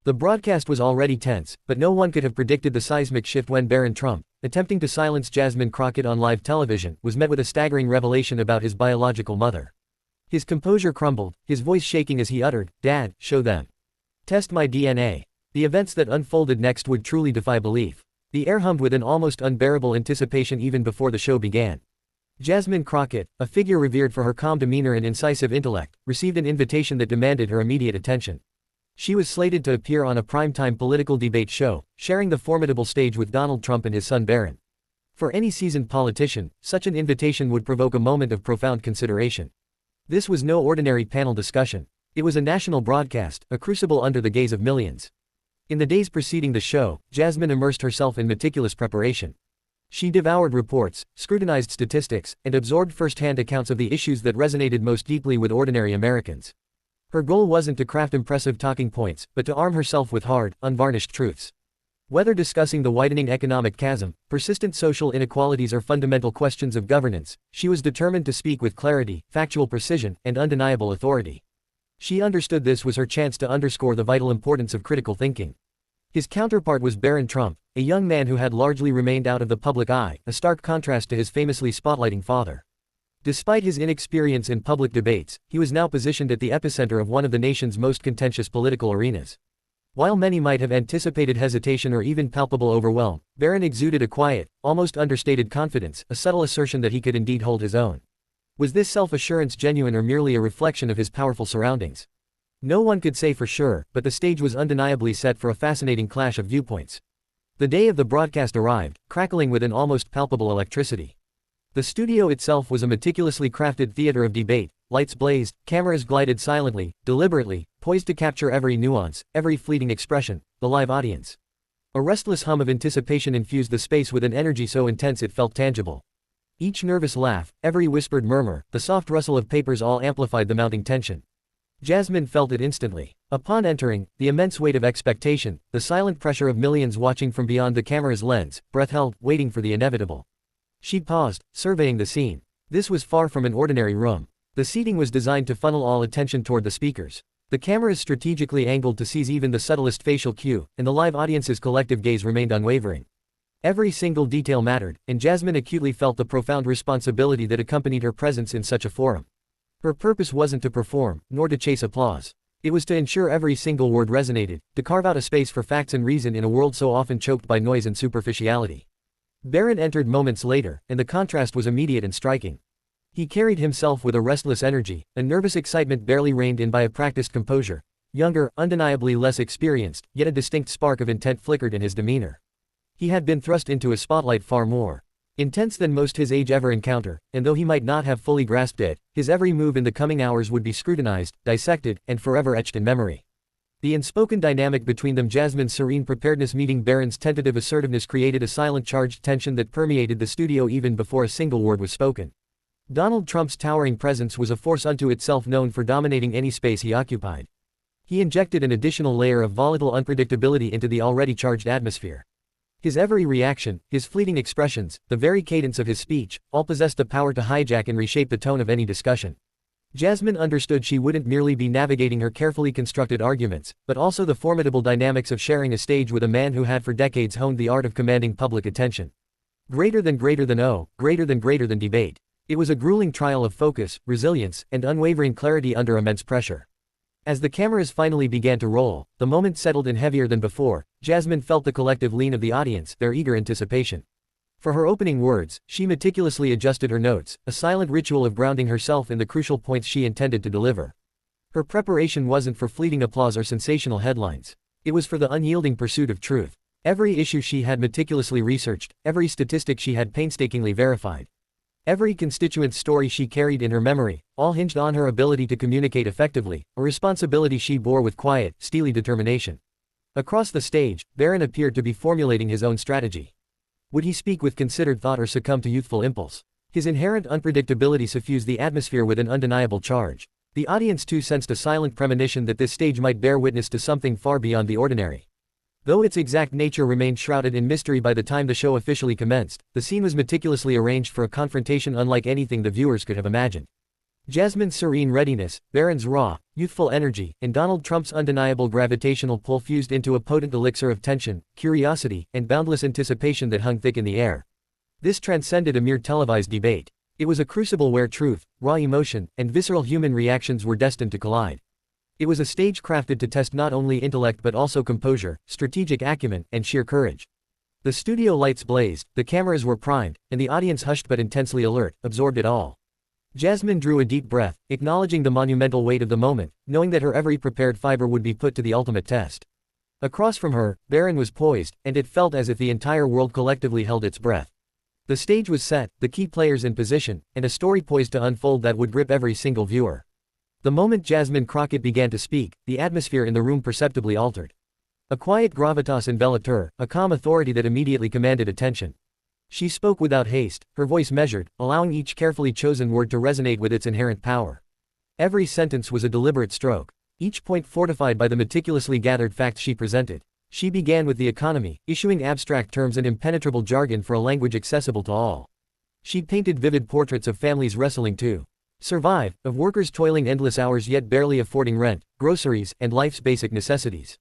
The broadcast was already tense, but no one could have predicted the seismic shift when Barron Trump, attempting to silence Jasmine Crockett on live television, was met with a staggering revelation about his biological mother. His composure crumbled, his voice shaking as he uttered, "Dad, show them. Test my DNA." The events that unfolded next would truly defy belief. The air hummed with an almost unbearable anticipation even before the show began. Jasmine Crockett, a figure revered for her calm demeanor and incisive intellect, received an invitation that demanded her immediate attention. She was slated to appear on a primetime political debate show, sharing the formidable stage with Donald Trump and his son Barron. For any seasoned politician, such an invitation would provoke a moment of profound consideration. This was no ordinary panel discussion. It was a national broadcast, a crucible under the gaze of millions. In the days preceding the show, Jasmine immersed herself in meticulous preparation. She devoured reports, scrutinized statistics, and absorbed first-hand accounts of the issues that resonated most deeply with ordinary Americans. Her goal wasn't to craft impressive talking points, but to arm herself with hard, unvarnished truths. Whether discussing the widening economic chasm, persistent social inequalities or fundamental questions of governance, she was determined to speak with clarity, factual precision, and undeniable authority. She understood this was her chance to underscore the vital importance of critical thinking. His counterpart was Barron Trump, a young man who had largely remained out of the public eye, a stark contrast to his famously spotlighting father. Despite his inexperience in public debates, he was now positioned at the epicenter of one of the nation's most contentious political arenas. While many might have anticipated hesitation or even palpable overwhelm, Barron exuded a quiet, almost understated confidence, a subtle assertion that he could indeed hold his own. Was this self-assurance genuine or merely a reflection of his powerful surroundings? No one could say for sure, but the stage was undeniably set for a fascinating clash of viewpoints. The day of the broadcast arrived, crackling with an almost palpable electricity. The studio itself was a meticulously crafted theater of debate. Lights blazed, cameras glided silently, deliberately, poised to capture every nuance, every fleeting expression, the live audience. A restless hum of anticipation infused the space with an energy so intense it felt tangible. Each nervous laugh, every whispered murmur, the soft rustle of papers all amplified the mounting tension. Jasmine felt it instantly. Upon entering, the immense weight of expectation, the silent pressure of millions watching from beyond the camera's lens, breath held, waiting for the inevitable. She paused, surveying the scene. This was far from an ordinary room. The seating was designed to funnel all attention toward the speakers. The cameras strategically angled to seize even the subtlest facial cue, and the live audience's collective gaze remained unwavering. Every single detail mattered, and Jasmine acutely felt the profound responsibility that accompanied her presence in such a forum. Her purpose wasn't to perform, nor to chase applause. It was to ensure every single word resonated, to carve out a space for facts and reason in a world so often choked by noise and superficiality. Barron entered moments later, and the contrast was immediate and striking. He carried himself with a restless energy, a nervous excitement barely reined in by a practiced composure. Younger, undeniably less experienced, yet a distinct spark of intent flickered in his demeanor. He had been thrust into a spotlight far more intense than most his age ever encounter, and though he might not have fully grasped it, his every move in the coming hours would be scrutinized, dissected, and forever etched in memory. The unspoken dynamic between them, Jasmine's serene preparedness meeting Barron's tentative assertiveness, created a silent charged tension that permeated the studio even before a single word was spoken. Donald Trump's towering presence was a force unto itself, known for dominating any space he occupied. He injected an additional layer of volatile unpredictability into the already charged atmosphere. His every reaction, his fleeting expressions, the very cadence of his speech, all possessed the power to hijack and reshape the tone of any discussion. Jasmine understood she wouldn't merely be navigating her carefully constructed arguments, but also the formidable dynamics of sharing a stage with a man who had for decades honed the art of commanding public attention. Greater than debate. It was a grueling trial of focus, resilience, and unwavering clarity under immense pressure. As the cameras finally began to roll, the moment settled in heavier than before. Jasmine felt the collective lean of the audience, their eager anticipation. For her opening words, she meticulously adjusted her notes, a silent ritual of grounding herself in the crucial points she intended to deliver. Her preparation wasn't for fleeting applause or sensational headlines. It was for the unyielding pursuit of truth. Every issue she had meticulously researched, every statistic she had painstakingly verified. Every constituent story she carried in her memory, all hinged on her ability to communicate effectively, a responsibility she bore with quiet, steely determination. Across the stage, Barron appeared to be formulating his own strategy. Would he speak with considered thought or succumb to youthful impulse? His inherent unpredictability suffused the atmosphere with an undeniable charge. The audience too sensed a silent premonition that this stage might bear witness to something far beyond the ordinary. Though its exact nature remained shrouded in mystery by the time the show officially commenced, the scene was meticulously arranged for a confrontation unlike anything the viewers could have imagined. Jasmine's serene readiness, Barron's raw, youthful energy, and Donald Trump's undeniable gravitational pull fused into a potent elixir of tension, curiosity, and boundless anticipation that hung thick in the air. This transcended a mere televised debate. It was a crucible where truth, raw emotion, and visceral human reactions were destined to collide. It was a stage crafted to test not only intellect but also composure, strategic acumen, and sheer courage. The studio lights blazed, the cameras were primed, and the audience hushed but intensely alert, absorbed it all. Jasmine drew a deep breath, acknowledging the monumental weight of the moment, knowing that her every prepared fiber would be put to the ultimate test. Across from her, Barron was poised, and it felt as if the entire world collectively held its breath. The stage was set, the key players in position, and a story poised to unfold that would grip every single viewer. The moment Jasmine Crockett began to speak, the atmosphere in the room perceptibly altered. A quiet gravitas enveloped her, a calm authority that immediately commanded attention. She spoke without haste, her voice measured, allowing each carefully chosen word to resonate with its inherent power. Every sentence was a deliberate stroke, each point fortified by the meticulously gathered facts she presented. She began with the economy, issuing abstract terms and impenetrable jargon for a language accessible to all. She painted vivid portraits of families wrestling to survive, of workers toiling endless hours yet barely affording rent, groceries, and life's basic necessities.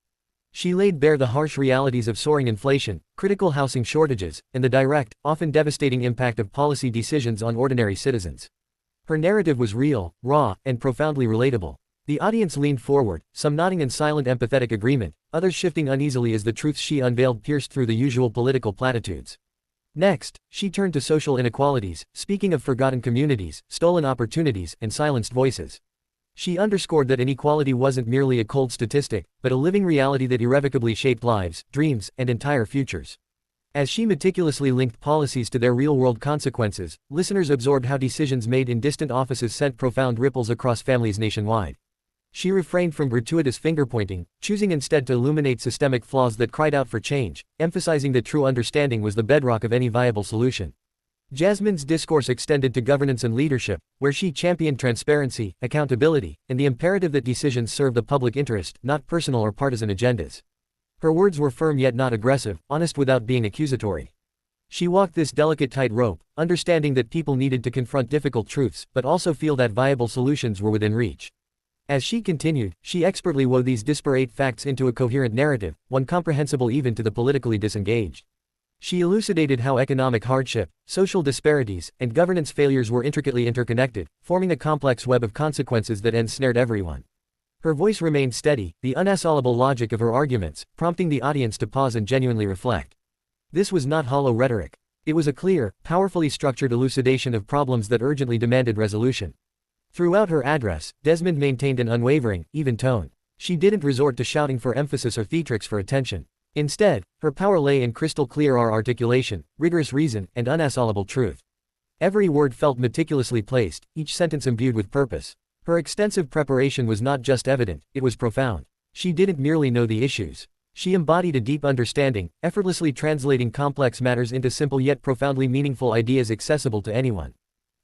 She laid bare the harsh realities of soaring inflation, critical housing shortages, and the direct, often devastating impact of policy decisions on ordinary citizens. Her narrative was real, raw, and profoundly relatable. The audience leaned forward, some nodding in silent empathetic agreement, others shifting uneasily as the truths she unveiled pierced through the usual political platitudes. Next, she turned to social inequalities, speaking of forgotten communities, stolen opportunities, and silenced voices. She underscored that inequality wasn't merely a cold statistic, but a living reality that irrevocably shaped lives, dreams, and entire futures. As she meticulously linked policies to their real-world consequences, listeners absorbed how decisions made in distant offices sent profound ripples across families nationwide. She refrained from gratuitous finger-pointing, choosing instead to illuminate systemic flaws that cried out for change, emphasizing that true understanding was the bedrock of any viable solution. Jasmine's discourse extended to governance and leadership, where she championed transparency, accountability, and the imperative that decisions serve the public interest, not personal or partisan agendas. Her words were firm yet not aggressive, honest without being accusatory. She walked this delicate tightrope, understanding that people needed to confront difficult truths, but also feel that viable solutions were within reach. As she continued, she expertly wove these disparate facts into a coherent narrative, one comprehensible even to the politically disengaged. She elucidated how economic hardship, social disparities, and governance failures were intricately interconnected, forming a complex web of consequences that ensnared everyone. Her voice remained steady, the unassailable logic of her arguments, prompting the audience to pause and genuinely reflect. This was not hollow rhetoric. It was a clear, powerfully structured elucidation of problems that urgently demanded resolution. Throughout her address, Jasmine maintained an unwavering, even tone. She didn't resort to shouting for emphasis or theatrics for attention. Instead, her power lay in crystal-clear articulation, rigorous reason, and unassailable truth. Every word felt meticulously placed, each sentence imbued with purpose. Her extensive preparation was not just evident, it was profound. She didn't merely know the issues. She embodied a deep understanding, effortlessly translating complex matters into simple yet profoundly meaningful ideas accessible to anyone.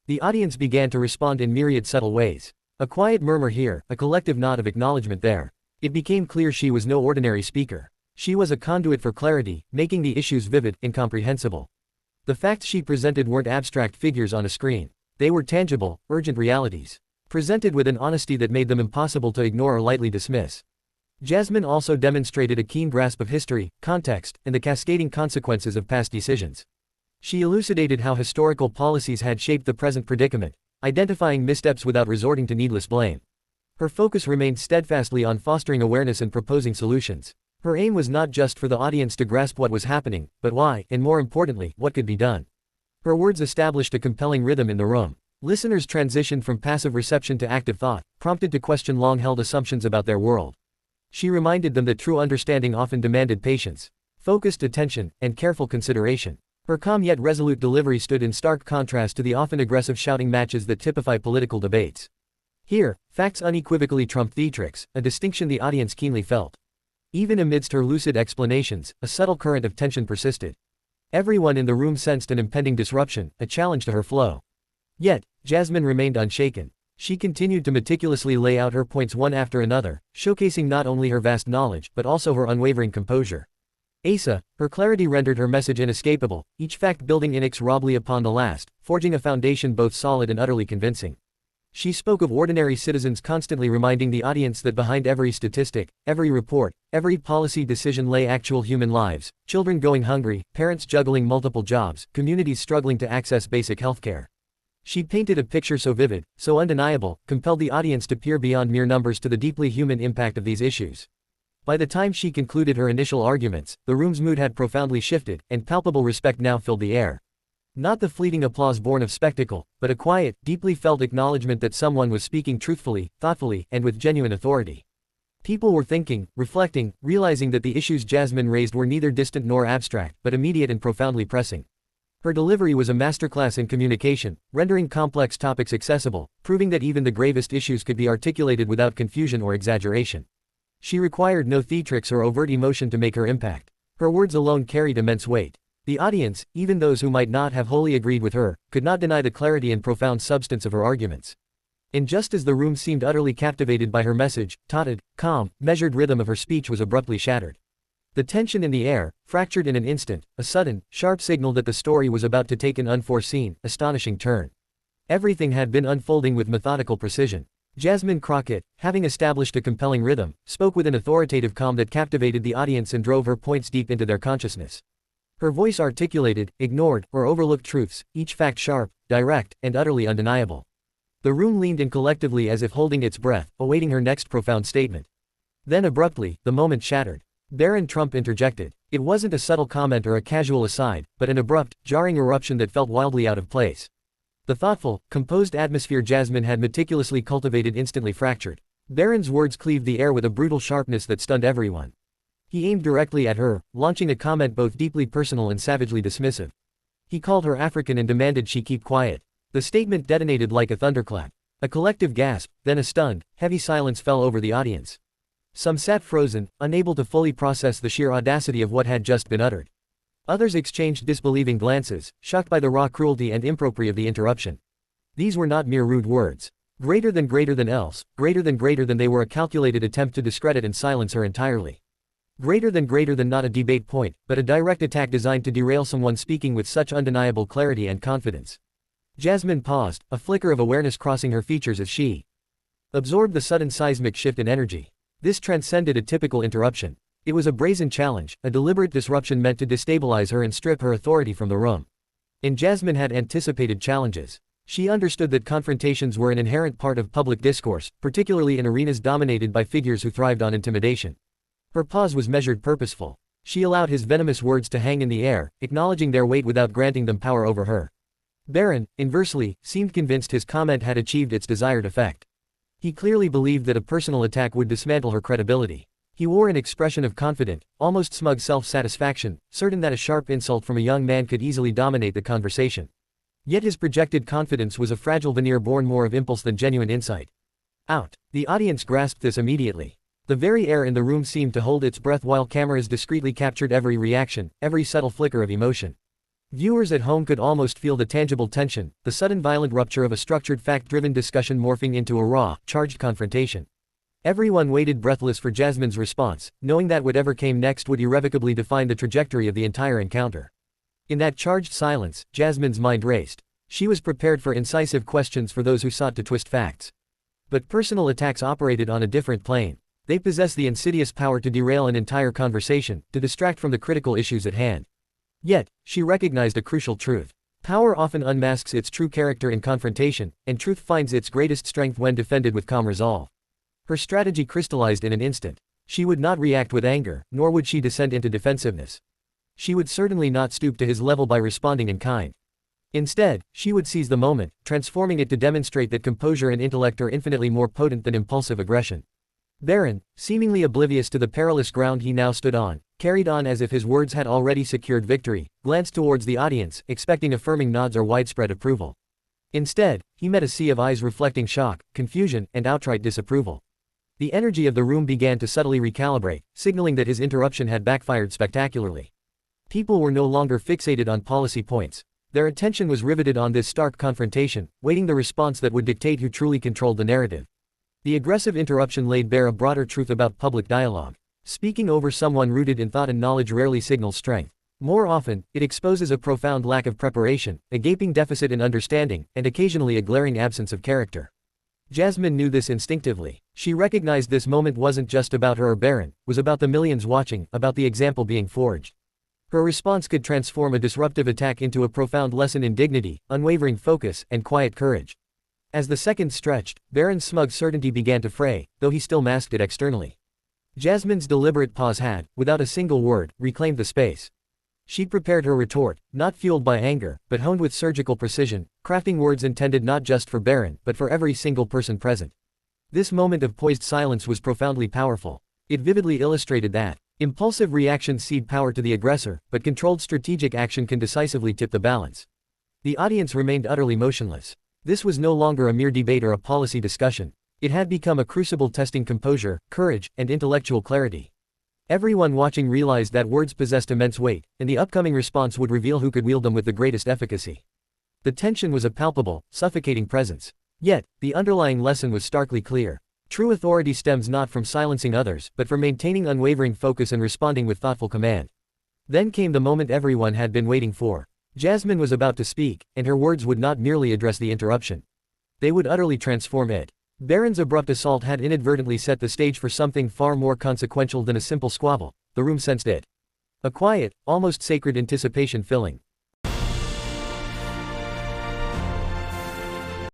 The audience began to respond in myriad subtle ways. A quiet murmur here, a collective nod of acknowledgement there. It became clear she was no ordinary speaker. She was a conduit for clarity, making the issues vivid, incomprehensible. The facts she presented weren't abstract figures on a screen. They were tangible, urgent realities, presented with an honesty that made them impossible to ignore or lightly dismiss. Jasmine also demonstrated a keen grasp of history, context, and the cascading consequences of past decisions. She elucidated how historical policies had shaped the present predicament, identifying missteps without resorting to needless blame. Her focus remained steadfastly on fostering awareness and proposing solutions. Her aim was not just for the audience to grasp what was happening, but why, and more importantly, what could be done. Her words established a compelling rhythm in the room. Listeners transitioned from passive reception to active thought, prompted to question long-held assumptions about their world. She reminded them that true understanding often demanded patience, focused attention, and careful consideration. Her calm yet resolute delivery stood in stark contrast to the often aggressive shouting matches that typify political debates. Here, facts unequivocally trumped theatrics, a distinction the audience keenly felt. Even amidst her lucid explanations, a subtle current of tension persisted. Everyone in the room sensed an impending disruption, a challenge to her flow. Yet, Jasmine remained unshaken. She continued to meticulously lay out her points one after another, showcasing not only her vast knowledge but also her unwavering composure. Her clarity rendered her message inescapable, each fact building inexorably upon the last, forging a foundation both solid and utterly convincing. She spoke of ordinary citizens constantly reminding the audience that behind every statistic, every report, every policy decision lay actual human lives, children going hungry, parents juggling multiple jobs, communities struggling to access basic healthcare. She painted a picture so vivid, so undeniable, compelled the audience to peer beyond mere numbers to the deeply human impact of these issues. By the time she concluded her initial arguments, the room's mood had profoundly shifted, and palpable respect now filled the air. Not the fleeting applause born of spectacle, but a quiet, deeply felt acknowledgement that someone was speaking truthfully, thoughtfully, and with genuine authority. People were thinking, reflecting, realizing that the issues Jasmine raised were neither distant nor abstract, but immediate and profoundly pressing. Her delivery was a masterclass in communication, rendering complex topics accessible, proving that even the gravest issues could be articulated without confusion or exaggeration. She required no theatrics or overt emotion to make her impact. Her words alone carried immense weight. The audience, even those who might not have wholly agreed with her, could not deny the clarity and profound substance of her arguments. And just as the room seemed utterly captivated by her message, taunted, calm, measured rhythm of her speech was abruptly shattered. The tension in the air, fractured in an instant, a sudden, sharp signal that the story was about to take an unforeseen, astonishing turn. Everything had been unfolding with methodical precision. Jasmine Crockett, having established a compelling rhythm, spoke with an authoritative calm that captivated the audience and drove her points deep into their consciousness. Her voice articulated, ignored, or overlooked truths, each fact sharp, direct, and utterly undeniable. The room leaned in collectively as if holding its breath, awaiting her next profound statement. Then abruptly, the moment shattered. Barron Trump interjected. It wasn't a subtle comment or a casual aside, but an abrupt, jarring eruption that felt wildly out of place. The thoughtful, composed atmosphere Jasmine had meticulously cultivated instantly fractured. Barron's words cleaved the air with a brutal sharpness that stunned everyone. He aimed directly at her, launching a comment both deeply personal and savagely dismissive. He called her African and demanded she keep quiet. The statement detonated like a thunderclap. A collective gasp, then a stunned, heavy silence fell over the audience. Some sat frozen, unable to fully process the sheer audacity of what had just been uttered. Others exchanged disbelieving glances, shocked by the raw cruelty and impropriety of the interruption. These were not mere rude words. Greater than else, greater than they were a calculated attempt to discredit and silence her entirely. Greater than not a debate point, but a direct attack designed to derail someone speaking with such undeniable clarity and confidence. Jasmine paused, a flicker of awareness crossing her features as she absorbed the sudden seismic shift in energy. This transcended a typical interruption. It was a brazen challenge, a deliberate disruption meant to destabilize her and strip her authority from the room. And Jasmine had anticipated challenges. She understood that confrontations were an inherent part of public discourse, particularly in arenas dominated by figures who thrived on intimidation. Her pause was measured, purposeful. She allowed his venomous words to hang in the air, acknowledging their weight without granting them power over her. Barron, inversely, seemed convinced his comment had achieved its desired effect. He clearly believed that a personal attack would dismantle her credibility. He wore an expression of confident, almost smug self-satisfaction, certain that a sharp insult from a young man could easily dominate the conversation. Yet his projected confidence was a fragile veneer born more of impulse than genuine insight. Out. The audience grasped this immediately. The very air in the room seemed to hold its breath while cameras discreetly captured every reaction, every subtle flicker of emotion. Viewers at home could almost feel the tangible tension, the sudden violent rupture of a structured fact-driven discussion morphing into a raw, charged confrontation. Everyone waited breathless for Jasmine's response, knowing that whatever came next would irrevocably define the trajectory of the entire encounter. In that charged silence, Jasmine's mind raced. She was prepared for incisive questions for those who sought to twist facts. But personal attacks operated on a different plane. They possess the insidious power to derail an entire conversation, to distract from the critical issues at hand. Yet, she recognized a crucial truth. Power often unmasks its true character in confrontation, and truth finds its greatest strength when defended with calm resolve. Her strategy crystallized in an instant. She would not react with anger, nor would she descend into defensiveness. She would certainly not stoop to his level by responding in kind. Instead, she would seize the moment, transforming it to demonstrate that composure and intellect are infinitely more potent than impulsive aggression. Barron, seemingly oblivious to the perilous ground he now stood on, carried on as if his words had already secured victory, glanced towards the audience, expecting affirming nods or widespread approval. Instead, he met a sea of eyes reflecting shock, confusion, and outright disapproval. The energy of the room began to subtly recalibrate, signaling that his interruption had backfired spectacularly. People were no longer fixated on policy points. Their attention was riveted on this stark confrontation, waiting the response that would dictate who truly controlled the narrative. The aggressive interruption laid bare a broader truth about public dialogue. Speaking over someone rooted in thought and knowledge rarely signals strength. More often, it exposes a profound lack of preparation, a gaping deficit in understanding, and occasionally a glaring absence of character. Jasmine knew this instinctively. She recognized this moment wasn't just about her or Barron, was about the millions watching, about the example being forged. Her response could transform a disruptive attack into a profound lesson in dignity, unwavering focus, and quiet courage. As the seconds stretched, Barron's smug certainty began to fray, though he still masked it externally. Jasmine's deliberate pause had, without a single word, reclaimed the space. She prepared her retort, not fueled by anger, but honed with surgical precision, crafting words intended not just for Barron, but for every single person present. This moment of poised silence was profoundly powerful. It vividly illustrated that impulsive reactions cede power to the aggressor, but controlled strategic action can decisively tip the balance. The audience remained utterly motionless. This was no longer a mere debate or a policy discussion. It had become a crucible testing composure, courage, and intellectual clarity. Everyone watching realized that words possessed immense weight, and the upcoming response would reveal who could wield them with the greatest efficacy. The tension was a palpable, suffocating presence. Yet, the underlying lesson was starkly clear. True authority stems not from silencing others, but from maintaining unwavering focus and responding with thoughtful command. Then came the moment everyone had been waiting for. Jasmine was about to speak, and her words would not merely address the interruption. They would utterly transform it. Barron's abrupt assault had inadvertently set the stage for something far more consequential than a simple squabble. The room sensed it. A quiet, almost sacred anticipation filling